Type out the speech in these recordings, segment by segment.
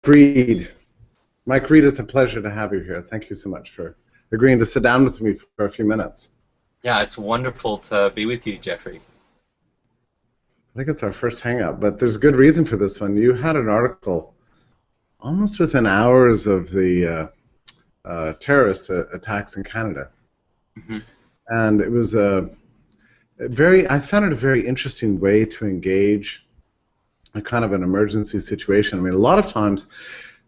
Reed. Mike Reed, it's a pleasure to have you here. Thank you so much for agreeing to sit down with me for a few minutes. Yeah, it's wonderful to be with you, Jeffrey. I think it's our first hangout, but there's good reason for this one. You had an article almost within hours of the terrorist attacks in Canada. Mm-hmm. And it was I found it a very interesting way to engage a kind of an emergency situation. I mean, a lot of times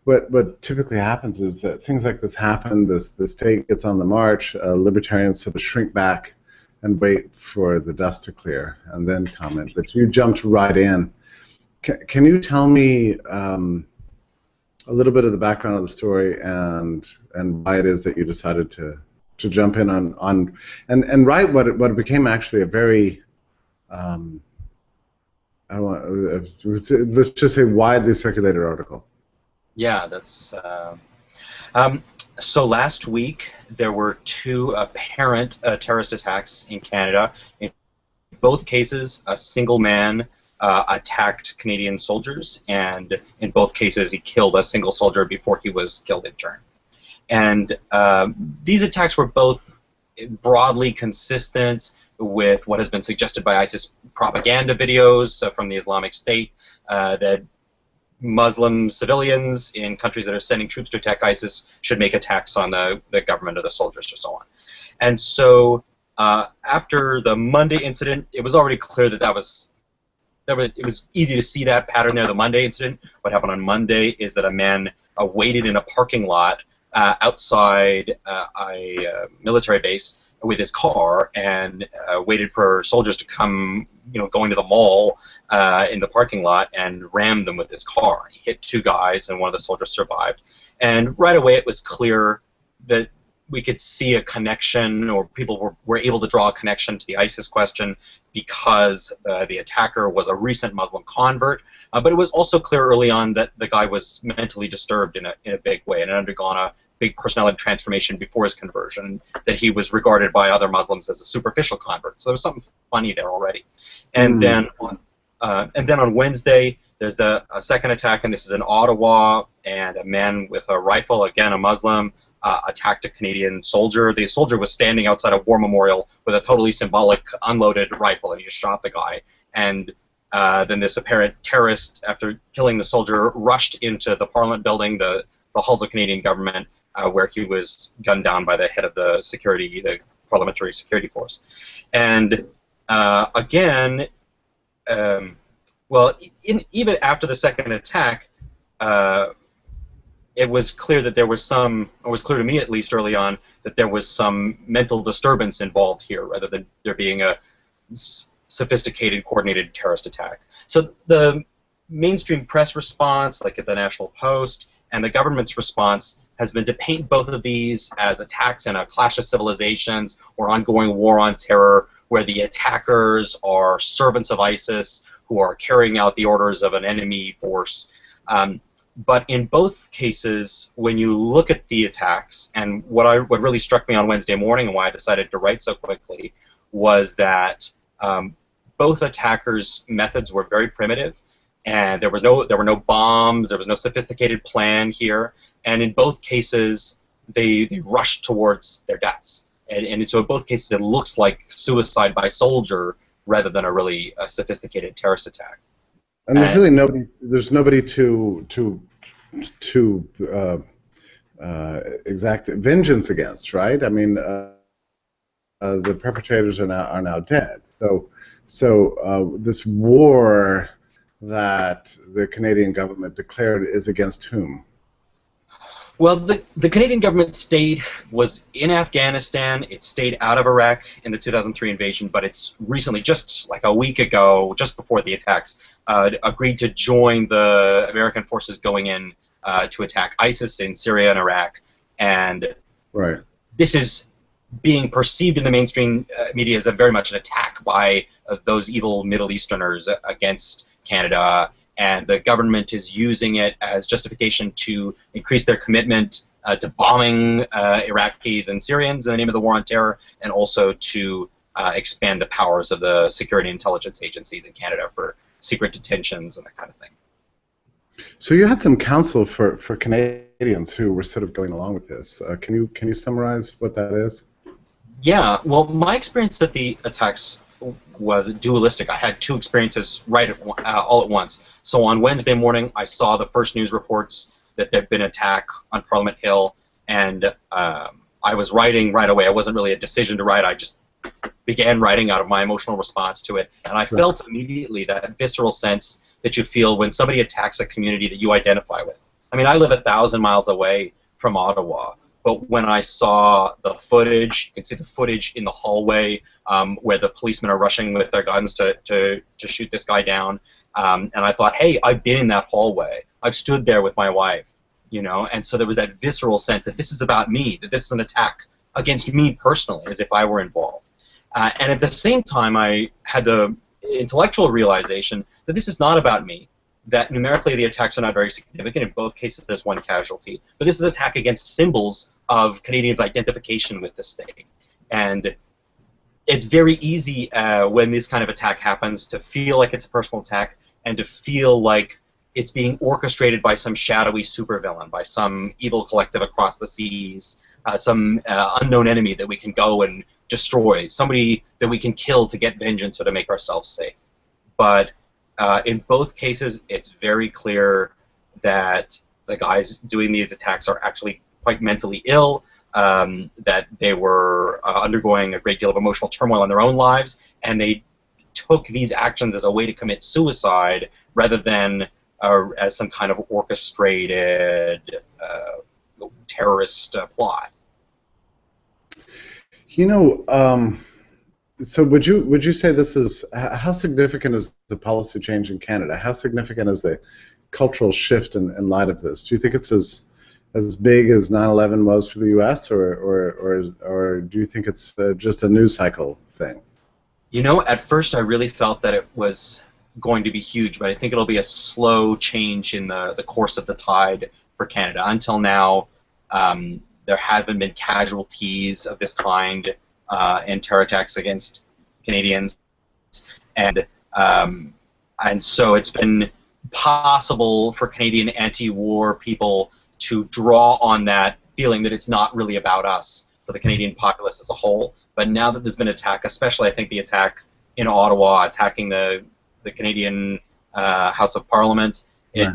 what typically happens is that things like this happen, the state gets on the march, libertarians sort of shrink back and wait for the dust to clear and then comment. But you jumped right in. Can you tell me a little bit of the background of the story and why it is that you decided to jump in on and write what became actually a very let's just say widely circulated article. Yeah, that's. So last week there were two apparent terrorist attacks in Canada. In both cases, a single man attacked Canadian soldiers, and in both cases he killed a single soldier before he was killed in turn. And these attacks were both broadly consistent with what has been suggested by ISIS propaganda videos from the Islamic State, that Muslim civilians in countries that are sending troops to attack ISIS should make attacks on the government or the soldiers or so on. And so after the Monday incident, it was already clear that it was easy to see that pattern there, the Monday incident. What happened on Monday is that a man waited in a parking lot outside a military base with his car and waited for soldiers to come, going to the mall in the parking lot, and rammed them with his car. He hit two guys, and one of the soldiers survived. And right away, it was clear that we could see a connection, or people were able to draw a connection to the ISIS question because the attacker was a recent Muslim convert. But it was also clear early on that the guy was mentally disturbed in a big way and had undergone a big personality transformation before his conversion, that he was regarded by other Muslims as a superficial convert. So there was something funny there already. And then on Wednesday, there's a second attack, and this is in Ottawa, and a man with a rifle, again a Muslim, attacked a Canadian soldier. The soldier was standing outside a war memorial with a totally symbolic unloaded rifle, and he just shot the guy. And then this apparent terrorist, after killing the soldier, rushed into the Parliament building, the halls of Canadian government, where he was gunned down by the head of the parliamentary security force. And again, even after the second attack, it was clear that there was it was clear to me at least early on, that there was some mental disturbance involved here, rather than there being a sophisticated, coordinated terrorist attack. So the mainstream press response, like at the National Post, and the government's response has been to paint both of these as attacks in a clash of civilizations or ongoing war on terror, where the attackers are servants of ISIS who are carrying out the orders of an enemy force. But in both cases, when you look at the attacks, and what really struck me on Wednesday morning and why I decided to write so quickly was that both attackers' methods were very primitive, and there were no bombs, there was no sophisticated plan here, and in both cases they rushed towards their deaths. And so in both cases it looks like suicide by soldier rather than a really sophisticated terrorist attack. And there's really nobody to exact vengeance against, right? I mean, the perpetrators are now dead. So this war that the Canadian government declared is against whom? Well, the Canadian government was in Afghanistan. It stayed out of Iraq in the 2003 invasion, but it's recently, just like a week ago, just before the attacks, agreed to join the American forces going in to attack ISIS in Syria and Iraq. And right. This is being perceived in the mainstream media as very much an attack by those evil Middle Easterners against Canada, and the government is using it as justification to increase their commitment to bombing Iraqis and Syrians in the name of the war on terror, and also to expand the powers of the security and intelligence agencies in Canada for secret detentions and that kind of thing. So you had some counsel for Canadians who were sort of going along with this. Can you summarize what that is? Yeah, well, my experience at the attacks was dualistic. I had two experiences all at once. So on Wednesday morning, I saw the first news reports that there'd been an attack on Parliament Hill, and I was writing right away. It wasn't really a decision to write. I just began writing out of my emotional response to it, and I felt immediately that visceral sense that you feel when somebody attacks a community that you identify with. I mean, I live 1,000 miles away from Ottawa, but when I saw the footage, you can see the footage in the hallway where the policemen are rushing with their guns to shoot this guy down, and I thought, hey, I've been in that hallway. I've stood there with my wife, you know, and so there was that visceral sense that this is about me, that this is an attack against me personally, as if I were involved. And at the same time, I had the intellectual realization that this is not about me, that numerically the attacks are not very significant. In both cases, there's one casualty. But this is an attack against symbols of Canadians' identification with the state. And it's very easy when this kind of attack happens to feel like it's a personal attack and to feel like it's being orchestrated by some shadowy supervillain, by some evil collective across the seas, some unknown enemy that we can go and destroy, somebody that we can kill to get vengeance or to make ourselves safe. But in both cases, it's very clear that the guys doing these attacks are actually quite mentally ill, that they were undergoing a great deal of emotional turmoil in their own lives, and they took these actions as a way to commit suicide rather than as some kind of orchestrated terrorist plot. You know, so would you say this is how significant is the policy change in Canada? How significant is the cultural shift in light of this? Do you think it's as big as 9/11 was for the U.S., or do you think it's just a news cycle thing? You know, at first I really felt that it was going to be huge, but I think it'll be a slow change in the course of the tide for Canada. Until now, there haven't been casualties of this kind in terror attacks against Canadians, and so it's been possible for Canadian anti-war people to draw on that feeling that it's not really about us, for the Canadian populace as a whole. But now that there's been an attack, especially I think the attack in Ottawa, attacking the Canadian House of Parliament, it's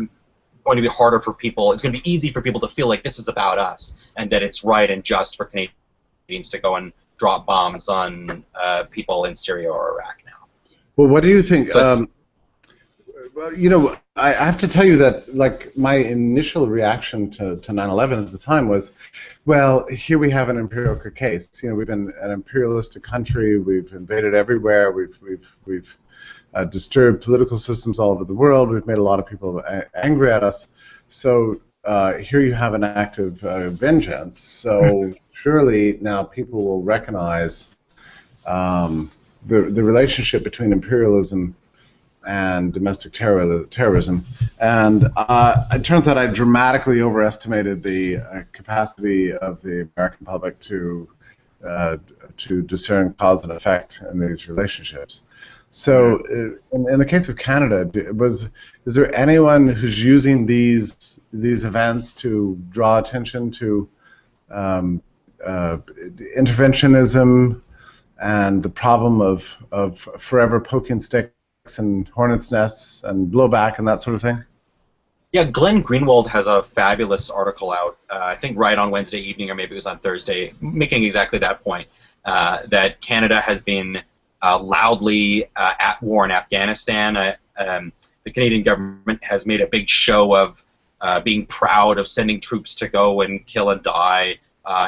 going to be harder for people. It's going to be easy for people to feel like this is about us and that it's right and just for Canadians to go and drop bombs on people in Syria or Iraq now. Well, what do you think? Well, you know, I have to tell you that, like, my initial reaction to 9/11 at the time was, well, here we have an empirical case. You know, we've been an imperialistic country. We've invaded everywhere. We've disturbed political systems all over the world. We've made a lot of people angry at us. So here you have an act of vengeance. So surely now people will recognize the relationship between imperialism and domestic terrorism. And it turns out I dramatically overestimated the capacity of the American public to discern cause and effect in these relationships. So, in the case of Canada, is there anyone who's using these events to draw attention to interventionism and the problem of forever poking sticks and hornets' nests and blowback and that sort of thing? Yeah, Glenn Greenwald has a fabulous article out, I think right on Wednesday evening, or maybe it was on Thursday, making exactly that point, that Canada has been loudly at war in Afghanistan. The Canadian government has made a big show of being proud of sending troops to go and kill and die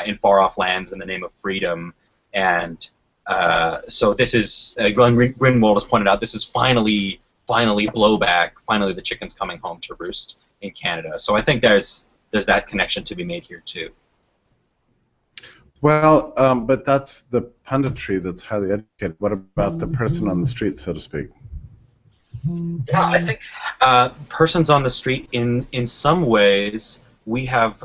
in far-off lands in the name of freedom. And so this is, Glenn Greenwald has pointed out, this is finally blowback, finally the chicken's coming home to roost in Canada. So I think there's that connection to be made here too. Well, but that's the punditry that's highly educated. What about the person on the street, so to speak? Yeah, I think persons on the street, in some ways, we have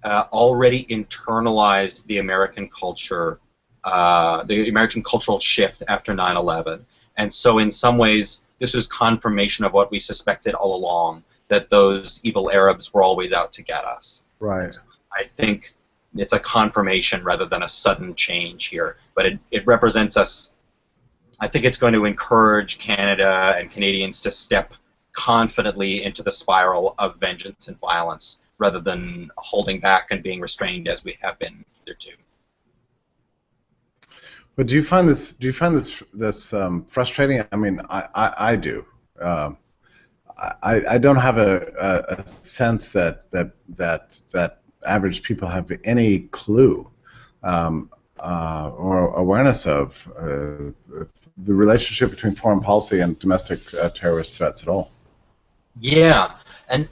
already internalized the American culture, the American cultural shift after 9/11. And so in some ways, this was confirmation of what we suspected all along, that those evil Arabs were always out to get us. Right. I think it's a confirmation rather than a sudden change here, but it represents us. I think it's going to encourage Canada and Canadians to step confidently into the spiral of vengeance and violence rather than holding back and being restrained as we have been hitherto. But do you find this frustrating? I mean, I do. I don't have a sense that average people have any clue or awareness of the relationship between foreign policy and domestic terrorist threats at all. Yeah, and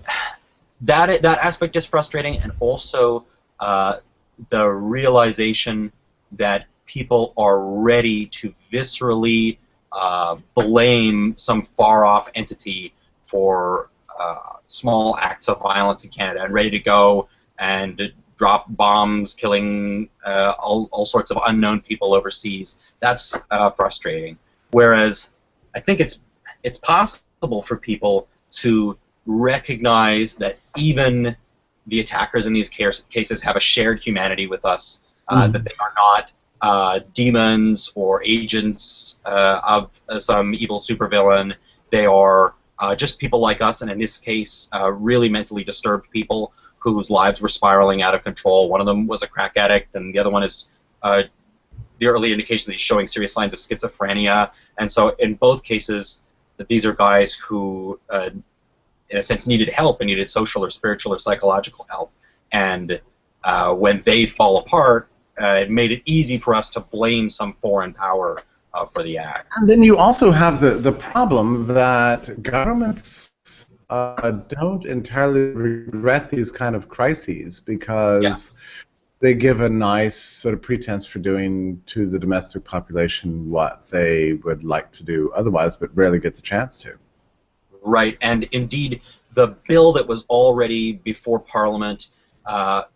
that aspect is frustrating, and also the realization that people are ready to viscerally blame some far-off entity for small acts of violence in Canada, and ready to go and drop bombs, killing all sorts of unknown people overseas. That's frustrating. Whereas I think it's possible for people to recognize that even the attackers in these cases have a shared humanity with us, that they are not demons or agents of some evil supervillain. They are just people like us, and in this case, really mentally disturbed people whose lives were spiraling out of control. One of them was a crack addict, and the other one is the early indications that he's showing serious signs of schizophrenia. And so in both cases, these are guys who, in a sense, needed help and needed social or spiritual or psychological help. And when they fall apart, it made it easy for us to blame some foreign power for the act. And then you also have the problem that governments don't entirely regret these kind of crises because they give a nice sort of pretense for doing to the domestic population what they would like to do otherwise, but rarely get the chance to. Right, and indeed, the bill that was already before Parliament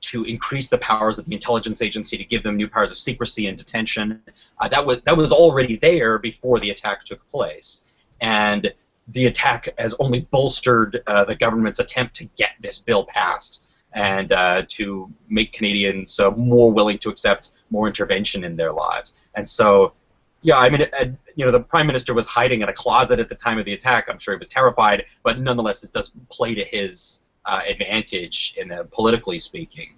to increase the powers of the intelligence agency, to give them new powers of secrecy and detention, that was already there before the attack took place. And the attack has only bolstered the government's attempt to get this bill passed and to make Canadians more willing to accept more intervention in their lives. And so, yeah, I mean, the Prime Minister was hiding in a closet at the time of the attack. I'm sure he was terrified, but nonetheless, this does play to his advantage politically speaking.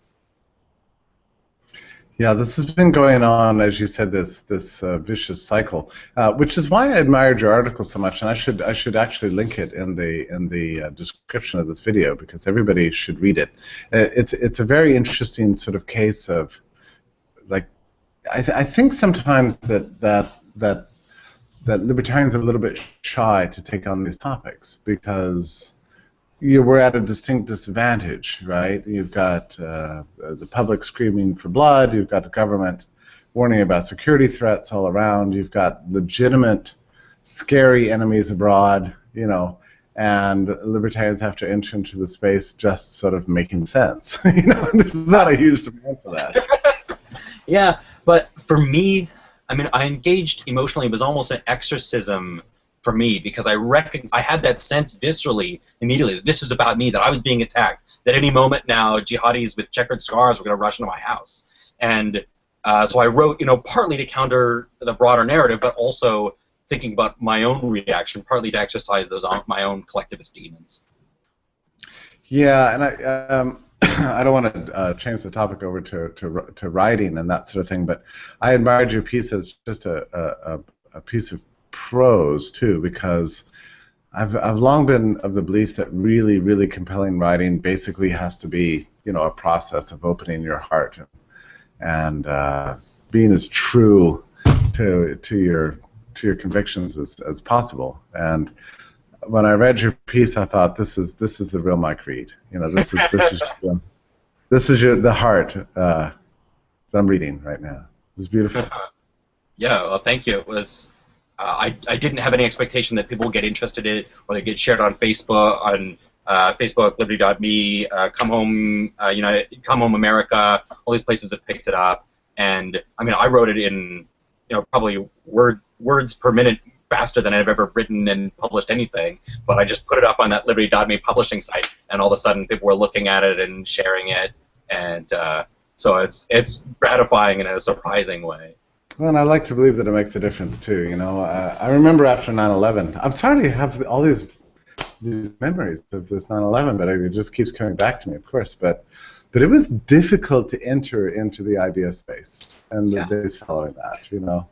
Yeah, this has been going on, as you said, this vicious cycle, which is why I admired your article so much, and I should actually link it in the description of this video because everybody should read it. It's a very interesting sort of case of, like, I think sometimes that libertarians are a little bit shy to take on these topics because we're at a distinct disadvantage, right? You've got the public screaming for blood. You've got the government warning about security threats all around. You've got legitimate, scary enemies abroad, and libertarians have to enter into the space just sort of making sense. There's not a huge demand for that. Yeah, but for me, I mean, I engaged emotionally. It was almost an exorcism for me because I had that sense viscerally immediately that this was about me, that I was being attacked, that any moment now jihadis with checkered scars were going to rush into my house. And so I wrote, partly to counter the broader narrative, but also thinking about my own reaction, partly to exercise my own collectivist demons. Yeah, and I don't want to change the topic over to writing and that sort of thing, but I admired your piece as just a piece of prose too, because I've long been of the belief that really, really compelling writing basically has to be, a process of opening your heart and being as true to your convictions as possible. And when I read your piece, I thought this is the real Mike Reed. This is the heart that I'm reading right now. It's beautiful. Yeah, well, thank you. It was. I didn't have any expectation that people would get interested in it or they get shared on Facebook, Facebook, Liberty.me, Come Home, Come Home America. All these places have picked it up, and I mean, I wrote it in, probably words per minute faster than I've ever written and published anything, but I just put it up on that Liberty.me publishing site, and all of a sudden people were looking at it and sharing it, and so it's gratifying in a surprising way. Well, and I like to believe that it makes a difference too. You know, I remember after 9/11. I'm sorry to have all these memories of this 9/11, but it just keeps coming back to me, of course. But it was difficult to enter into the idea space and the days following that. You know,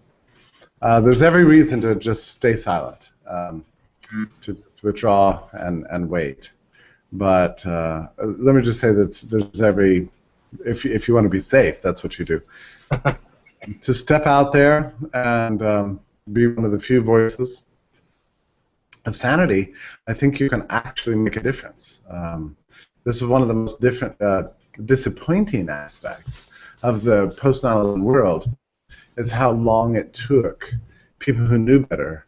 there's every reason to just stay silent, to just withdraw and wait. But let me just say that there's every, if you want to be safe, that's what you do. To step out there and be one of the few voices of sanity, I think you can actually make a difference. This is one of the most disappointing aspects of the post-9/11 world, is how long it took people who knew better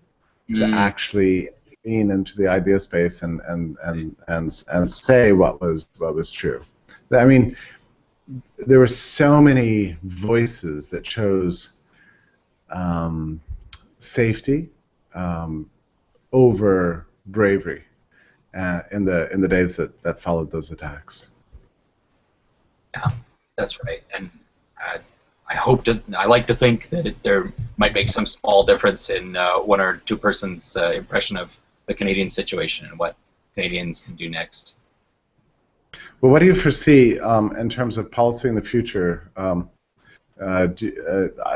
to actually lean into the idea space and say what was true. I mean, there were so many voices that chose safety over bravery in the days that followed those attacks. Yeah, that's right. And I like to think that there might make some small difference in one or two persons' impression of the Canadian situation and what Canadians can do next. Well, what do you foresee in terms of policy in the future?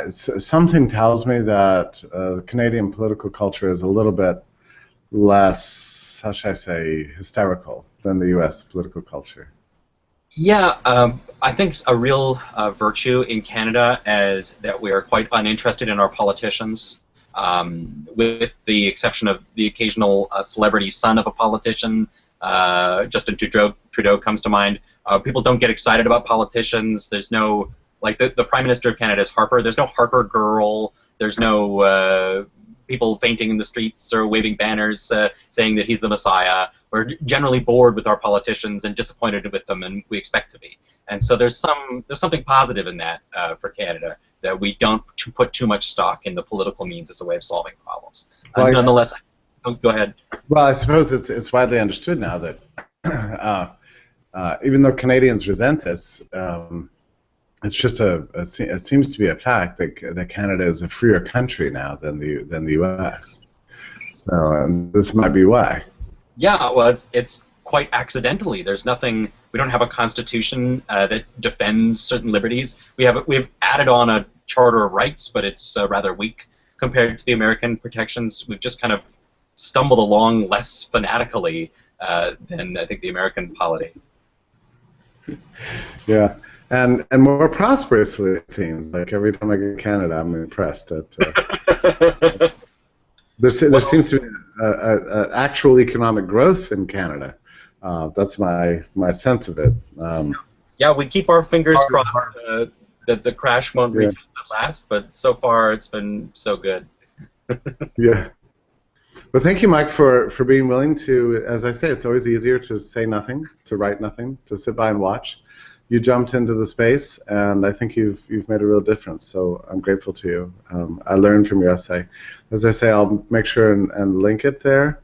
Something tells me that the Canadian political culture is a little bit less, how should I say, hysterical than the U.S. political culture. Yeah, I think a real virtue in Canada is that we are quite uninterested in our politicians, with the exception of the occasional celebrity son of a politician. Justin Trudeau comes to mind. People don't get excited about politicians. There's no, like, the Prime Minister of Canada is Harper. There's no Harper girl. There's no people fainting in the streets or waving banners saying that he's the Messiah. We're generally bored with our politicians and disappointed with them, and we expect to be. And so there's something positive in that for Canada, that we don't put too much stock in the political means as a way of solving problems. Well, nonetheless, oh, go ahead. Well, I suppose it's widely understood now that even though Canadians resent this, it's just it seems to be a fact that Canada is a freer country now than the U.S. So this might be why. Yeah, well, it's quite accidentally. There's nothing. We don't have a constitution that defends certain liberties. We've added on a charter of rights, but it's rather weak compared to the American protections. We've just kind of stumbled along less fanatically than I think the American polity. Yeah, and more prosperously, it seems. Like every time I go to Canada, I'm impressed at. There seems to be an actual economic growth in Canada. That's my sense of it. Yeah, we keep our fingers crossed that the crash won't reach us at last, but so far it's been so good. Yeah. Well, thank you, Mike, for being willing to, as I say, it's always easier to say nothing, to write nothing, to sit by and watch. You jumped into the space, and I think you've made a real difference, so I'm grateful to you. I learned from your essay. As I say, I'll make sure and link it there,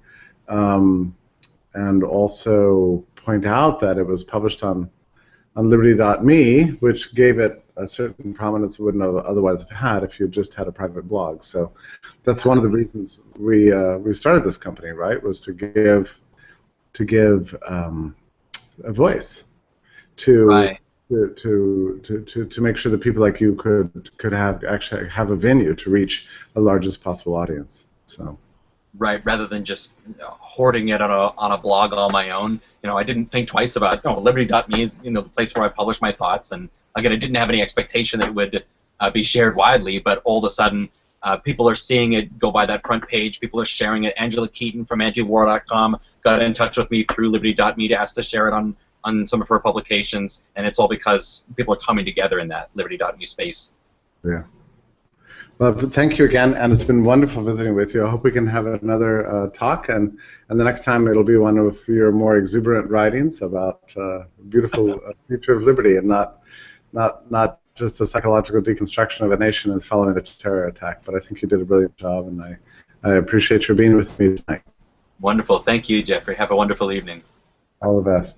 and also point out that it was published on Liberty.me, which gave it a certain prominence it wouldn't have otherwise have had if you just had a private blog. So that's one of the reasons we started this company, right? Was to give a voice to make sure that people like you could actually have a venue to reach the largest possible audience. So. Right, rather than just hoarding it on a blog all my own. I didn't think twice about Liberty.me is the place where I publish my thoughts, and again, I didn't have any expectation that it would be shared widely, but all of a sudden people are seeing it go by that front page, people are sharing it. Angela Keaton from antiwar.com got in touch with me through Liberty.me to ask to share it on some of her publications, and it's all because people are coming together in that Liberty.me space. Yeah. Well, thank you again, and it's been wonderful visiting with you. I hope we can have another talk, and the next time it'll be one of your more exuberant writings about beautiful future of liberty, and not just a psychological deconstruction of a nation and following a terror attack. But I think you did a brilliant job, and I I appreciate your being with me tonight. Wonderful. Thank you, Jeffrey. Have a wonderful evening. All the best.